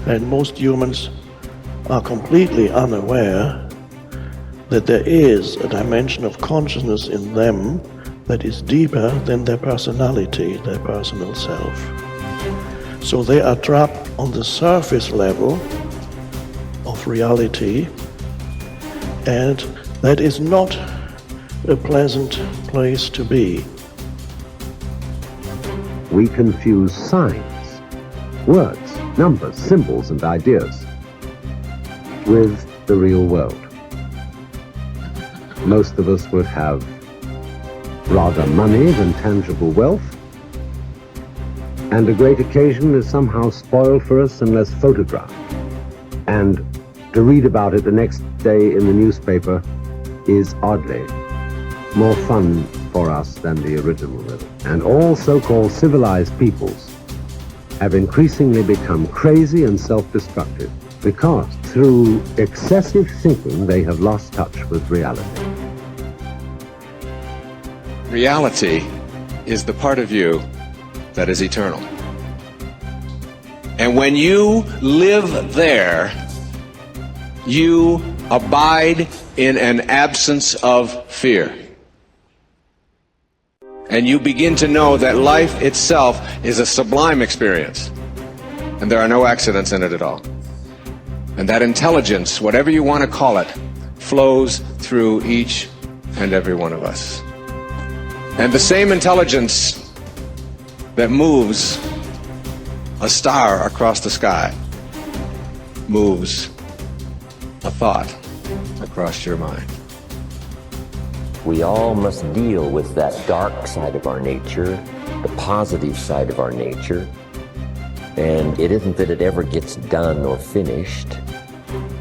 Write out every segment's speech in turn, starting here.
And most humans are completely unaware that there is a dimension of consciousness in them that is deeper than their personality, their personal self. So they are trapped on the surface level of reality, and that is not a pleasant place to be. We confuse signs, words, numbers, symbols, and ideas with the real world. Most of us would have rather money than tangible wealth, and a great occasion is somehow spoiled for us unless photographed. And to read about it the next day in the newspaper is oddly more fun for us than the original rhythm. And all so-called civilized peoples have increasingly become crazy and self-destructive because through excessive thinking they have lost touch with reality. Reality is the part of you that is eternal. And when you live there, you abide in an absence of fear. And you begin to know that life itself is a sublime experience. And there are no accidents in it at all. And that intelligence, whatever you want to call it, flows through each and every one of us. And the same intelligence that moves a star across the sky moves a thought across your mind. We all must deal with that dark side of our nature, the positive side of our nature. And it isn't that it ever gets done or finished,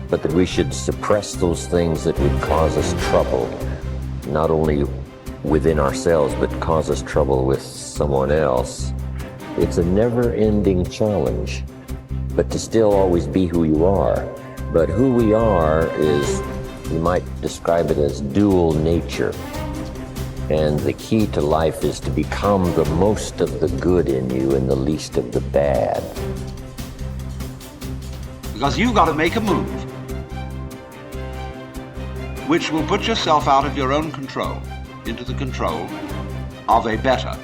but that we should suppress those things that would cause us trouble, not only within ourselves, but cause us trouble with someone else. It's a never-ending challenge, but to still always be who you are. But who we are is, you might describe it as dual nature. And the key to life is to become the most of the good in you and the least of the bad. Because you've got to make a move which will put yourself out of your own control into the control of a better.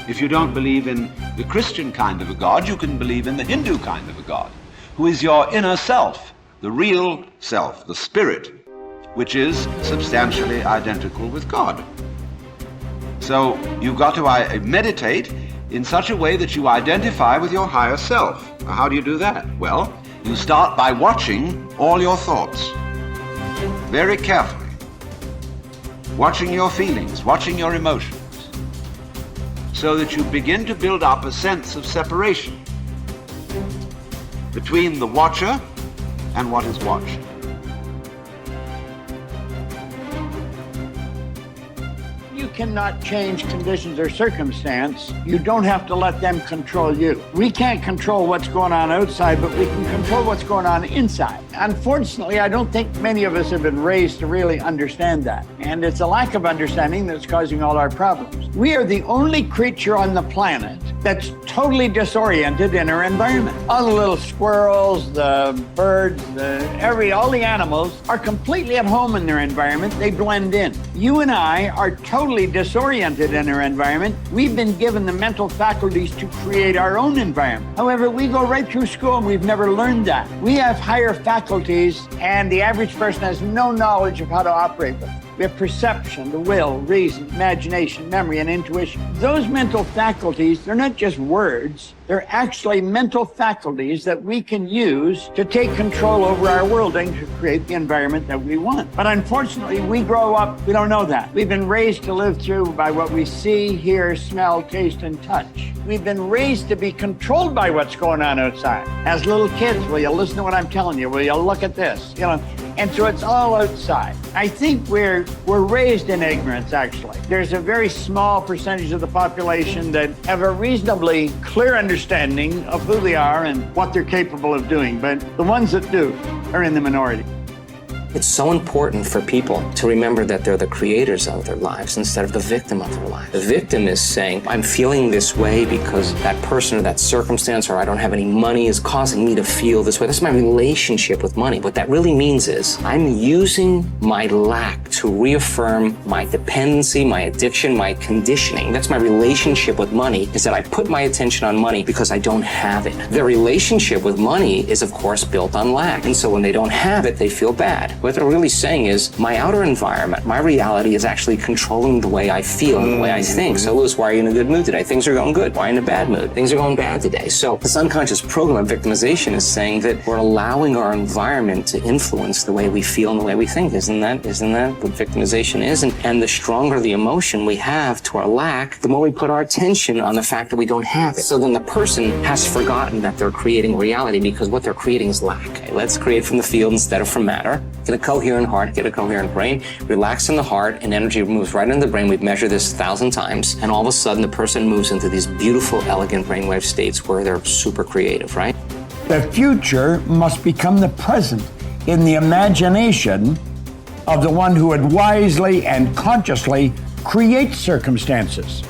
If you don't believe in the Christian kind of a God, you can believe in the Hindu kind of a God, who is your inner self, the real self, the spirit, which is substantially identical with God. So you've got to meditate in such a way that you identify with your higher self. How do you do that? Well, you start by watching all your thoughts very carefully, watching your feelings, watching your emotions, so that you begin to build up a sense of separation between the watcher and what is watched. You cannot change conditions or circumstance. You don't have to let them control you. We can't control what's going on outside, but we can control what's going on inside. Unfortunately, I don't think many of us have been raised to really understand that. And it's a lack of understanding that's causing all our problems. We are the only creature on the planet that's totally disoriented in our environment. All the little squirrels, the birds, all the animals are completely at home in their environment. They blend in. You and I are totally disoriented in our environment. We've been given the mental faculties to create our own environment. However, we go right through school and we've never learned that. We have higher faculties, and the average person has no knowledge of how to operate with them. We have perception, the will, reason, imagination, memory, and intuition. Those mental faculties, they're not just words. They're actually mental faculties that we can use to take control over our world and to create the environment that we want. But unfortunately, we grow up, we don't know that. We've been raised to live through by what we see, hear, smell, taste, and touch. We've been raised to be controlled by what's going on outside. As little kids, will you listen to what I'm telling you? Will you look at this? And so it's all outside. I think we're raised in ignorance, actually. There's a very small percentage of the population that have a reasonably clear understanding of who they are and what they're capable of doing. But the ones that do are in the minority. It's so important for people to remember that they're the creators of their lives instead of the victim of their lives. The victim is saying, I'm feeling this way because that person or that circumstance, or I don't have any money, is causing me to feel this way. That's my relationship with money. What that really means is I'm using my lack to reaffirm my dependency, my addiction, my conditioning. That's my relationship with money, is that I put my attention on money because I don't have it. Their relationship with money is, of course, built on lack. And so when they don't have it, they feel bad. What they're really saying is my outer environment, my reality is actually controlling the way I feel and the way I think. So Lewis, why are you in a good mood today? Things are going good. Why are you in a bad mood? Things are going bad today. So this unconscious program of victimization is saying that we're allowing our environment to influence the way we feel and the way we think. Isn't that what victimization is? And the stronger the emotion we have to our lack, the more we put our attention on the fact that we don't have it. So then the person has forgotten that they're creating reality because what they're creating is lack. Okay, let's create from the field instead of from matter. Get a coherent heart, get a coherent brain, relax in the heart, and energy moves right into the brain. We've measured this 1,000 times, and all of a sudden the person moves into these beautiful, elegant brainwave states where they're super creative, right? The future must become the present in the imagination of the one who would wisely and consciously create circumstances.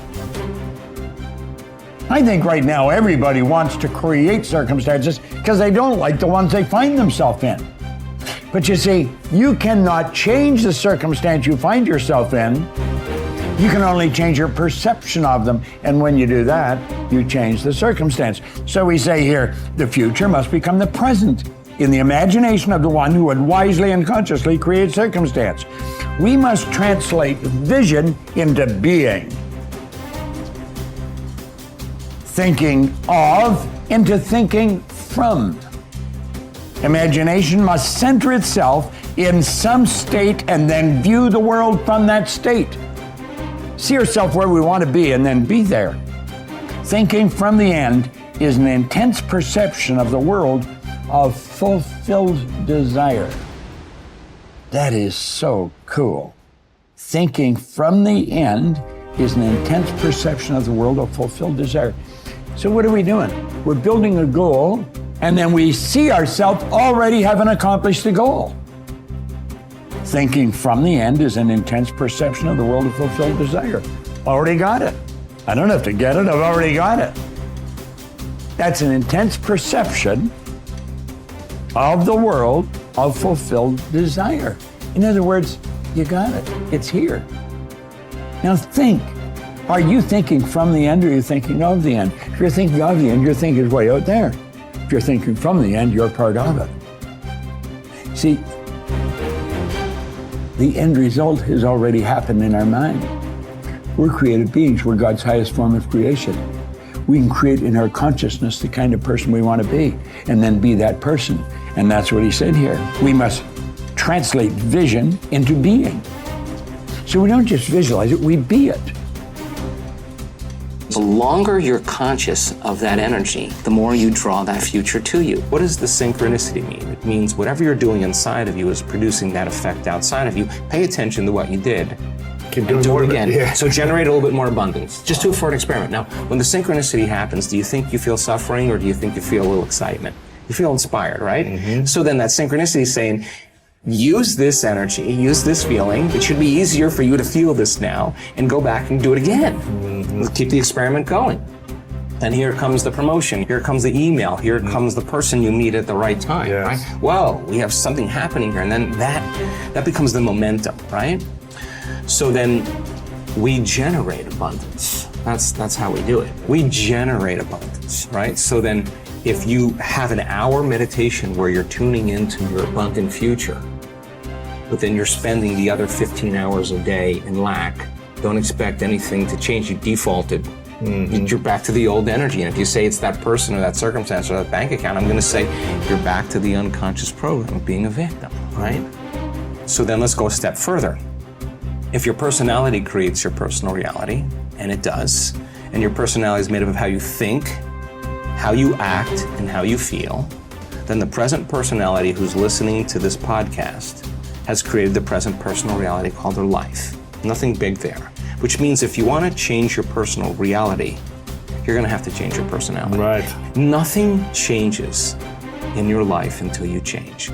I think right now everybody wants to create circumstances because they don't like the ones they find themselves in. But you see, you cannot change the circumstance you find yourself in. You can only change your perception of them. And when you do that, you change the circumstance. So we say here, the future must become the present in the imagination of the one who would wisely and consciously create circumstance. We must translate vision into being. Thinking of into thinking from. Imagination must center itself in some state and then view the world from that state. See yourself where we want to be and then be there. Thinking from the end is an intense perception of the world of fulfilled desire. That is so cool. Thinking from the end is an intense perception of the world of fulfilled desire. So what are we doing? We're building a goal, and then we see ourselves already having accomplished the goal. Thinking from the end is an intense perception of the world of fulfilled desire. Already got it. I don't have to get it, I've already got it. That's an intense perception of the world of fulfilled desire. In other words, you got it. It's here. Now think. Are you thinking from the end or are you thinking of the end? If you're thinking of the end, your thinking is way out there. If you're thinking from the end, you're part of it. See, the end result has already happened in our mind. We're created beings. We're God's highest form of creation. We can create in our consciousness the kind of person we want to be and then be that person. And that's what he said here. We must translate vision into being. So we don't just visualize it, we be it. The longer you're conscious of that energy, the more you draw that future to you. What does the synchronicity mean? It means whatever you're doing inside of you is producing that effect outside of you. Pay attention to what you did. Keep And do doing it again. Yeah. So generate a little bit more abundance. Just do it for an experiment. Now, when the synchronicity happens, do you think you feel suffering or do you think you feel a little excitement? You feel inspired, right? Mm-hmm. So then that synchronicity is saying, use this energy, use this feeling. It should be easier for you to feel this now and go back and do it again. Mm-hmm. Keep the experiment going. And here comes the promotion, here comes the email, here comes the person you meet at the right time, Yes. right? Well, we have something happening here, and then that becomes the momentum, right? So then we generate abundance. That's how we do it. We generate abundance, right? So then if you have an hour meditation where you're tuning into your abundant future, but then you're spending the other 15 hours a day in lack, don't expect anything to change. You defaulted. Mm-hmm. You're back to the old energy. And if you say it's that person or that circumstance or that bank account, I'm going to say you're back to the unconscious program of being a victim, right? So then let's go a step further. If your personality creates your personal reality, and it does, and your personality is made up of how you think, how you act, and how you feel, then the present personality who's listening to this podcast has created the present personal reality called their life. Nothing big there. Which means if you want to change your personal reality, you're going to have to change your personality. Right. Nothing changes in your life until you change.